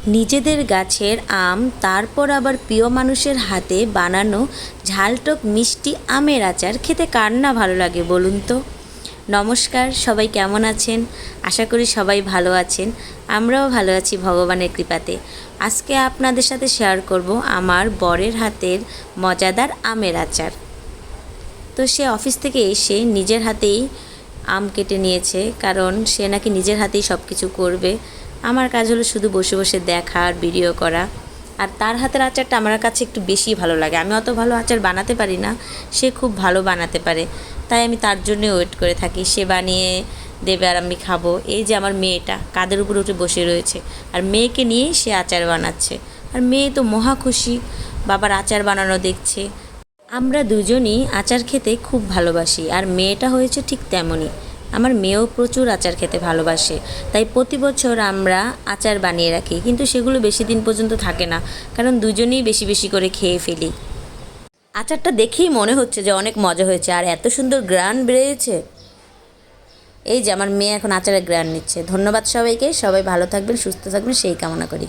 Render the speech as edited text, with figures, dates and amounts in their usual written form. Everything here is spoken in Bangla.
নিজেদের গাছের আম, তারপর আবার প্রিয় মানুষের হাতে বানানো ঝালটক মিষ্টি আমের আচার খেতে কার না ভালো লাগে বলুন তো। নমস্কার, সবাই কেমন আছেন? আশা করি সবাই ভালো আছেন। আমরাও ভালো আছি ভগবানের কৃপাতে। আজকে আপনাদের সাথে শেয়ার করব আমার বরের হাতের মজাদার আমের আচার। তো সে অফিস থেকে এসে নিজের হাতেই আম কেটে নিয়েছে, কারণ সে নাকি নিজের হাতেই সব কিছু করবে। আমার কাজ হলো শুধু বসে বসে দেখা আর ভিডিও করা। আর তার হাতের আচারটা আমার কাছে একটু বেশি ভালো লাগে। আমি অত ভালো আচার বানাতে পারি না, সে খুব ভালো বানাতে পারে। তাই আমি তার জন্যে ওয়েট করে থাকি, সে বানিয়ে দেবে আর আমি খাবো। এই যে আমার মেয়েটা কাঁধের উপর উঠে বসে রয়েছে, আর মেয়েকে নিয়েই সে আচার বানাচ্ছে। আর মেয়ে তো মহা খুশি, বাবার আচার বানানো দেখছে। আমরা দুজনই আচার খেতে খুব ভালোবাসি, আর মেয়েটা হয়েছে ঠিক তেমনই। আমার মেয়েও প্রচুর আচার খেতে ভালোবাসে, তাই প্রতি বছর আমরা আচার বানিয়ে রাখি, কিন্তু সেগুলো বেশি দিন পর্যন্ত থাকে না, কারণ দুজনেই বেশি বেশি করে খেয়ে ফেলি। আচারটা দেখেই মনে হচ্ছে যে অনেক মজা হয়েছে, আর এত সুন্দর গ্রান বেরিয়েছে। এই যে আমার মেয়ে এখন আচারের গ্রান নিচ্ছে। ধন্যবাদ সবাইকে, সবাই ভালো থাকবেন, সুস্থ থাকবেন সেই কামনা করি।